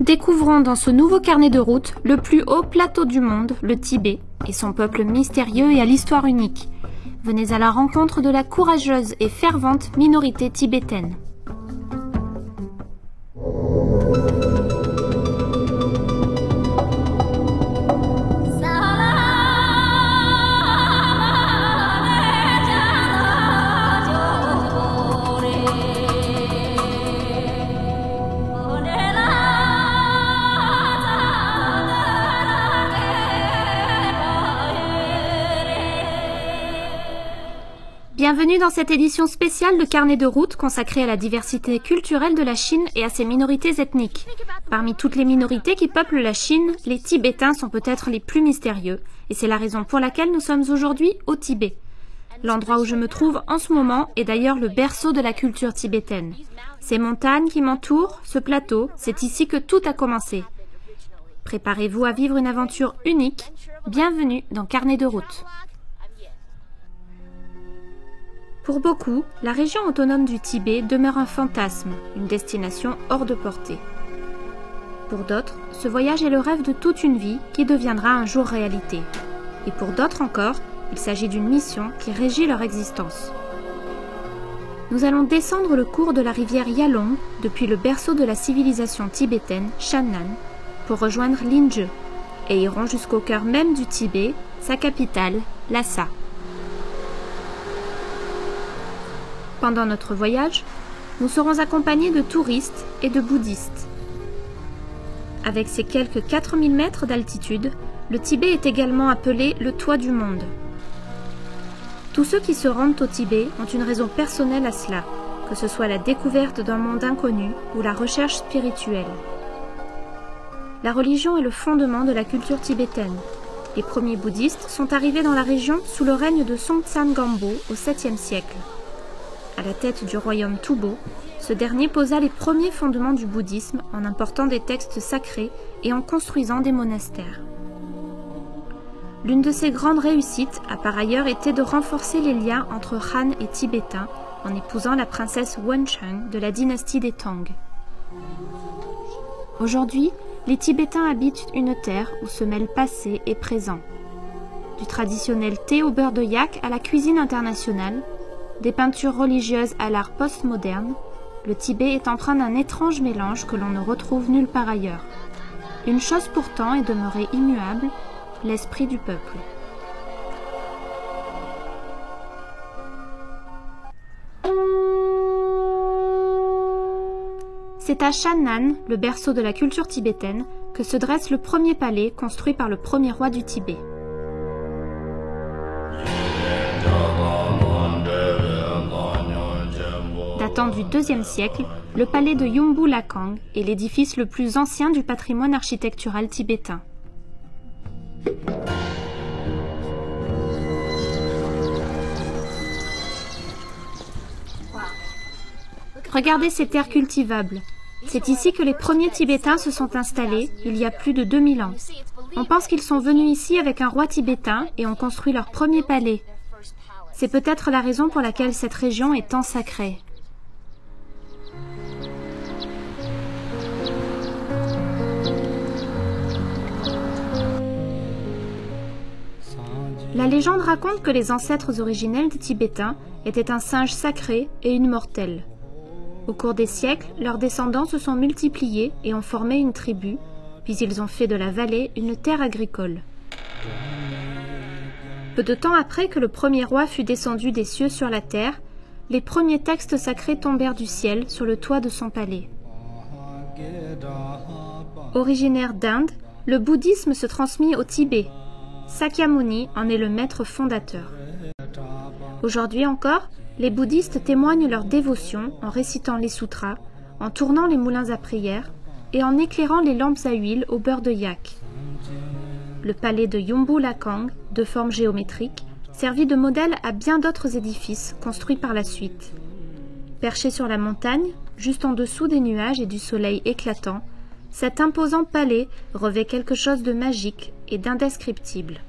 Découvrons dans ce nouveau carnet de route le plus haut plateau du monde, le Tibet, et son peuple mystérieux et à l'histoire unique. Venez à la rencontre de la courageuse et fervente minorité tibétaine. Bienvenue dans cette édition spéciale de Carnet de route consacrée à la diversité culturelle de la Chine et à ses minorités ethniques. Parmi toutes les minorités qui peuplent la Chine, les Tibétains sont peut-être les plus mystérieux, et c'est la raison pour laquelle nous sommes aujourd'hui au Tibet. L'endroit où je me trouve en ce moment est d'ailleurs le berceau de la culture tibétaine. Ces montagnes qui m'entourent, ce plateau, c'est ici que tout a commencé. Préparez-vous à vivre une aventure unique. Bienvenue dans Carnet de route. Pour beaucoup, la région autonome du Tibet demeure un fantasme, une destination hors de portée. Pour d'autres, ce voyage est le rêve de toute une vie qui deviendra un jour réalité. Et pour d'autres encore, il s'agit d'une mission qui régit leur existence. Nous allons descendre le cours de la rivière Yalong depuis le berceau de la civilisation tibétaine, Shannan, pour rejoindre Linzhe, et irons jusqu'au cœur même du Tibet, sa capitale, Lhasa. Pendant notre voyage, nous serons accompagnés de touristes et de bouddhistes. Avec ses quelques 4000 mètres d'altitude, le Tibet est également appelé le toit du monde. Tous ceux qui se rendent au Tibet ont une raison personnelle à cela, que ce soit la découverte d'un monde inconnu ou la recherche spirituelle. La religion est le fondement de la culture tibétaine. Les premiers bouddhistes sont arrivés dans la région sous le règne de Songtsen Gampo au 7e siècle. À la tête du royaume Tubo, ce dernier posa les premiers fondements du bouddhisme en important des textes sacrés et en construisant des monastères. L'une de ses grandes réussites a par ailleurs été de renforcer les liens entre Han et Tibétains en épousant la princesse Wencheng de la dynastie des Tang. Aujourd'hui, les Tibétains habitent une terre où se mêlent passé et présent. Du traditionnel thé au beurre de yak à la cuisine internationale, des peintures religieuses à l'art postmoderne, le Tibet est empreint d'un étrange mélange que l'on ne retrouve nulle part ailleurs. Une chose pourtant est demeurée immuable, l'esprit du peuple. C'est à Shannan, le berceau de la culture tibétaine, que se dresse le premier palais construit par le premier roi du Tibet. Datant du IIe siècle, le palais de Yumbu Lakang est l'édifice le plus ancien du patrimoine architectural tibétain. Regardez ces terres cultivables. C'est ici que les premiers Tibétains se sont installés, il y a plus de 2000 ans. On pense qu'ils sont venus ici avec un roi tibétain et ont construit leur premier palais. C'est peut-être la raison pour laquelle cette région est tant sacrée. La légende raconte que les ancêtres originels des Tibétains étaient un singe sacré et une mortelle. Au cours des siècles, leurs descendants se sont multipliés et ont formé une tribu, puis ils ont fait de la vallée une terre agricole. Peu de temps après que le premier roi fut descendu des cieux sur la terre, les premiers textes sacrés tombèrent du ciel sur le toit de son palais. Originaire d'Inde, le bouddhisme se transmit au Tibet. Sakyamuni en est le maître fondateur. Aujourd'hui encore, les bouddhistes témoignent leur dévotion en récitant les sutras, en tournant les moulins à prière et en éclairant les lampes à huile au beurre de yak. Le palais de Yumbu Lakang, de forme géométrique, servit de modèle à bien d'autres édifices construits par la suite. Perché sur la montagne, juste en dessous des nuages et du soleil éclatant, cet imposant palais revêt quelque chose de magique et d'indescriptible.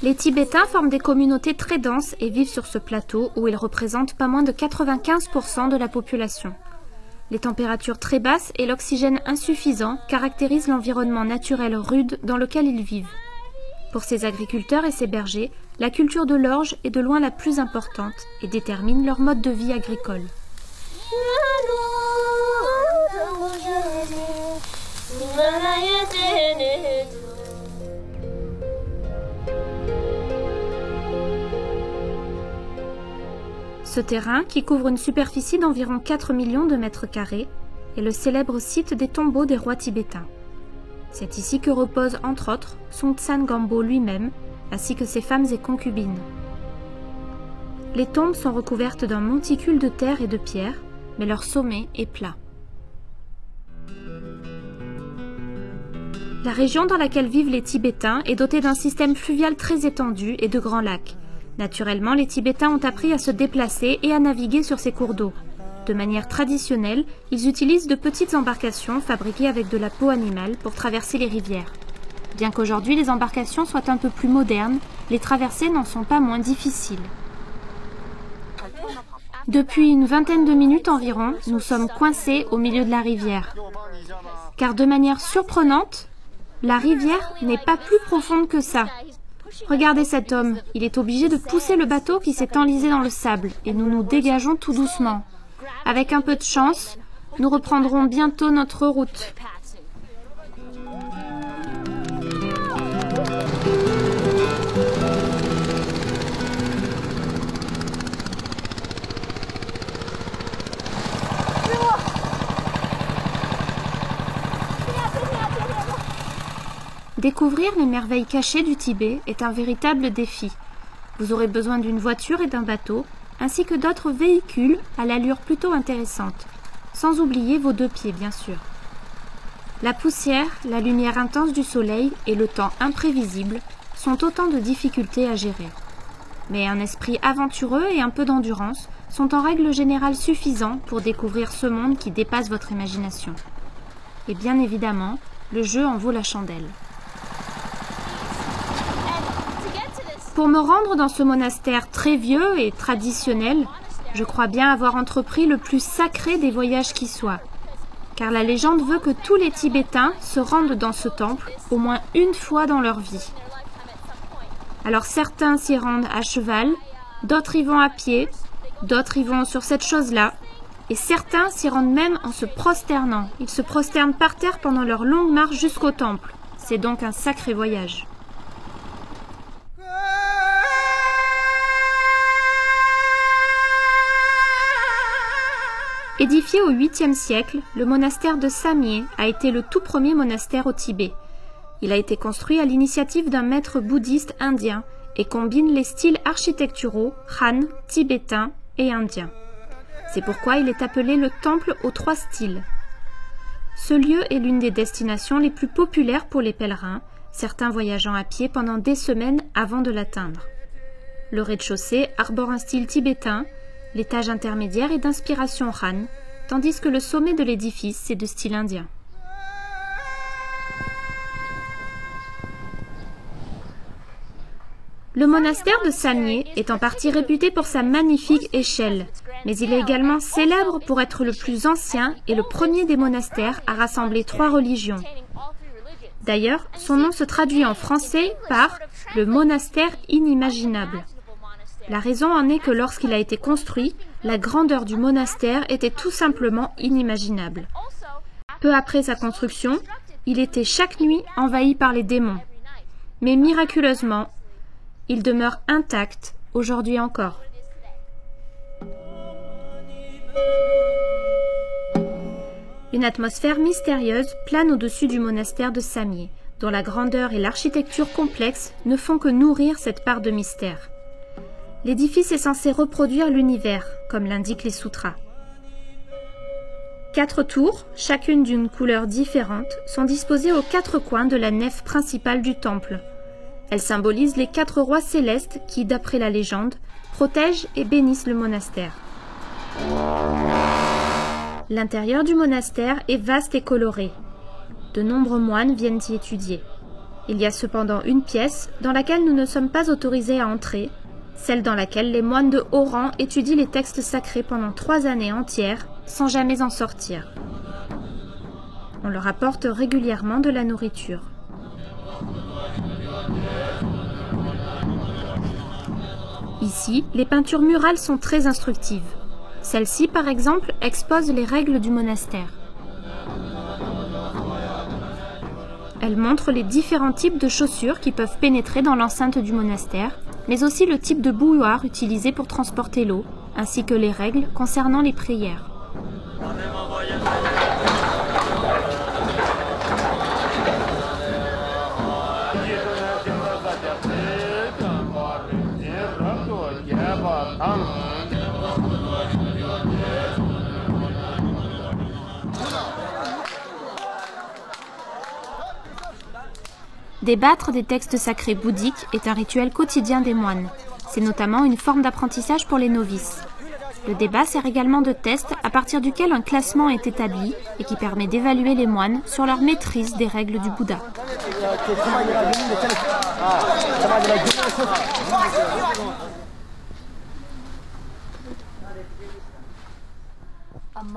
Les Tibétains forment des communautés très denses et vivent sur ce plateau où ils représentent pas moins de 95% de la population. Les températures très basses et l'oxygène insuffisant caractérisent l'environnement naturel rude dans lequel ils vivent. Pour ces agriculteurs et ces bergers, la culture de l'orge est de loin la plus importante et détermine leur mode de vie agricole. Ce terrain, qui couvre une superficie d'environ 4 millions de mètres carrés, est le célèbre site des tombeaux des rois tibétains. C'est ici que repose, entre autres, Songtsan Gampo lui-même, ainsi que ses femmes et concubines. Les tombes sont recouvertes d'un monticule de terre et de pierre, mais leur sommet est plat. La région dans laquelle vivent les Tibétains est dotée d'un système fluvial très étendu et de grands lacs. Naturellement, les Tibétains ont appris à se déplacer et à naviguer sur ces cours d'eau. De manière traditionnelle, ils utilisent de petites embarcations fabriquées avec de la peau animale pour traverser les rivières. Bien qu'aujourd'hui les embarcations soient un peu plus modernes, les traversées n'en sont pas moins difficiles. Depuis une vingtaine de minutes environ, nous sommes coincés au milieu de la rivière. Car de manière surprenante, la rivière n'est pas plus profonde que ça. Regardez cet homme, il est obligé de pousser le bateau qui s'est enlisé dans le sable et nous nous dégageons tout doucement. Avec un peu de chance, nous reprendrons bientôt notre route. Découvrir les merveilles cachées du Tibet est un véritable défi. Vous aurez besoin d'une voiture et d'un bateau, ainsi que d'autres véhicules à l'allure plutôt intéressante, sans oublier vos 2 pieds bien sûr. La poussière, la lumière intense du soleil et le temps imprévisible sont autant de difficultés à gérer. Mais un esprit aventureux et un peu d'endurance sont en règle générale suffisants pour découvrir ce monde qui dépasse votre imagination. Et bien évidemment, le jeu en vaut la chandelle. Pour me rendre dans ce monastère très vieux et traditionnel, je crois bien avoir entrepris le plus sacré des voyages qui soient. Car la légende veut que tous les Tibétains se rendent dans ce temple au moins une fois dans leur vie. Alors certains s'y rendent à cheval, d'autres y vont à pied, d'autres y vont sur cette chose-là, et certains s'y rendent même en se prosternant. Ils se prosternent par terre pendant leur longue marche jusqu'au temple. C'est donc un sacré voyage. Édifié au 8e siècle, le monastère de Samye a été le tout premier monastère au Tibet. Il a été construit à l'initiative d'un maître bouddhiste indien et combine les styles architecturaux Han, tibétain et indien. C'est pourquoi il est appelé le temple aux 3 styles. Ce lieu est l'une des destinations les plus populaires pour les pèlerins, certains voyageant à pied pendant des semaines avant de l'atteindre. Le rez-de-chaussée arbore un style tibétain, l'étage intermédiaire est d'inspiration Han, tandis que le sommet de l'édifice est de style indien. Le monastère de Samye est en partie réputé pour sa magnifique échelle, mais il est également célèbre pour être le plus ancien et le premier des monastères à rassembler 3 religions. D'ailleurs, son nom se traduit en français par « le monastère inimaginable ». La raison en est que lorsqu'il a été construit, la grandeur du monastère était tout simplement inimaginable. Peu après sa construction, il était chaque nuit envahi par les démons. Mais miraculeusement, il demeure intact aujourd'hui encore. Une atmosphère mystérieuse plane au-dessus du monastère de Samye, dont la grandeur et l'architecture complexe ne font que nourrir cette part de mystère. L'édifice est censé reproduire l'univers, comme l'indiquent les sutras. 4 tours, chacune d'une couleur différente, sont disposées aux 4 coins de la nef principale du temple. Elles symbolisent les 4 rois célestes qui, d'après la légende, protègent et bénissent le monastère. L'intérieur du monastère est vaste et coloré. De nombreux moines viennent y étudier. Il y a cependant une pièce dans laquelle nous ne sommes pas autorisés à entrer, celle dans laquelle les moines de haut rang étudient les textes sacrés pendant 3 années entières, sans jamais en sortir. On leur apporte régulièrement de la nourriture. Ici, les peintures murales sont très instructives. Celle-ci, par exemple, expose les règles du monastère. Elle montre les différents types de chaussures qui peuvent pénétrer dans l'enceinte du monastère, mais aussi le type de bouilloire utilisé pour transporter l'eau, ainsi que les règles concernant les prières. Débattre des textes sacrés bouddhiques est un rituel quotidien des moines. C'est notamment une forme d'apprentissage pour les novices. Le débat sert également de test à partir duquel un classement est établi et qui permet d'évaluer les moines sur leur maîtrise des règles du Bouddha.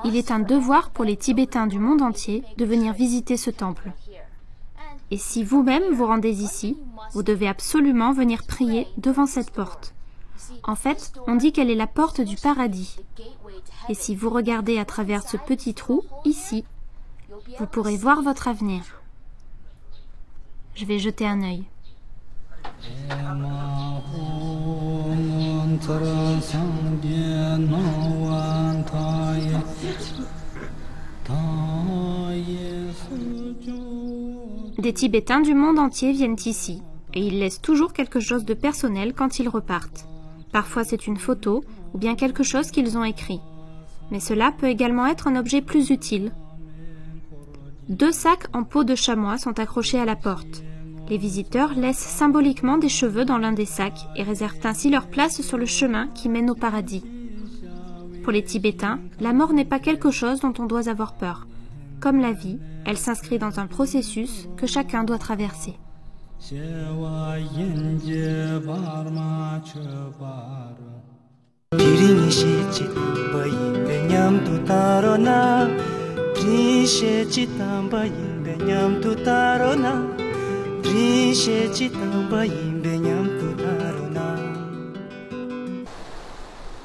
Il est un devoir pour les Tibétains du monde entier de venir visiter ce temple. Et si vous-même vous rendez ici, vous devez absolument venir prier devant cette porte. En fait, on dit qu'elle est la porte du paradis. Et si vous regardez à travers ce petit trou, ici, vous pourrez voir votre avenir. Je vais jeter un œil. Des Tibétains du monde entier viennent ici, et ils laissent toujours quelque chose de personnel quand ils repartent. Parfois c'est une photo, ou bien quelque chose qu'ils ont écrit. Mais cela peut également être un objet plus utile. 2 sacs en peau de chamois sont accrochés à la porte. Les visiteurs laissent symboliquement des cheveux dans l'un des sacs et réservent ainsi leur place sur le chemin qui mène au paradis. Pour les Tibétains, la mort n'est pas quelque chose dont on doit avoir peur. Comme la vie, elle s'inscrit dans un processus que chacun doit traverser.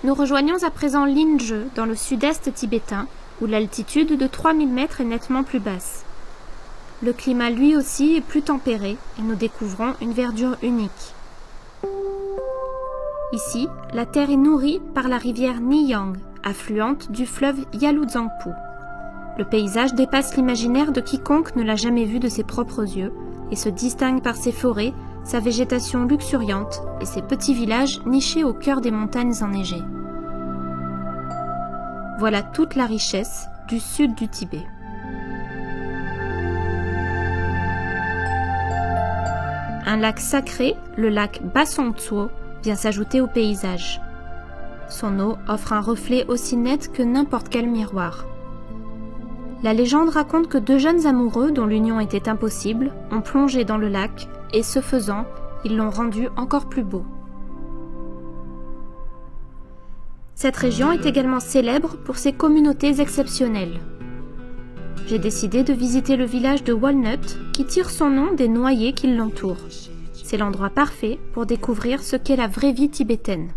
Nous rejoignons à présent Linje, dans le sud-est tibétain, où l'altitude de 3000 mètres est nettement plus basse. Le climat lui aussi est plus tempéré et nous découvrons une verdure unique. Ici, la terre est nourrie par la rivière Niyang, affluente du fleuve Yaludzangpu. Le paysage dépasse l'imaginaire de quiconque ne l'a jamais vu de ses propres yeux et se distingue par ses forêts, sa végétation luxuriante et ses petits villages nichés au cœur des montagnes enneigées. Voilà toute la richesse du sud du Tibet. Un lac sacré, le lac Basongtsuo, vient s'ajouter au paysage. Son eau offre un reflet aussi net que n'importe quel miroir. La légende raconte que 2 jeunes amoureux dont l'union était impossible ont plongé dans le lac et, ce faisant, ils l'ont rendu encore plus beau. Cette région est également célèbre pour ses communautés exceptionnelles. J'ai décidé de visiter le village de Walnut qui tire son nom des noyers qui l'entourent. C'est l'endroit parfait pour découvrir ce qu'est la vraie vie tibétaine.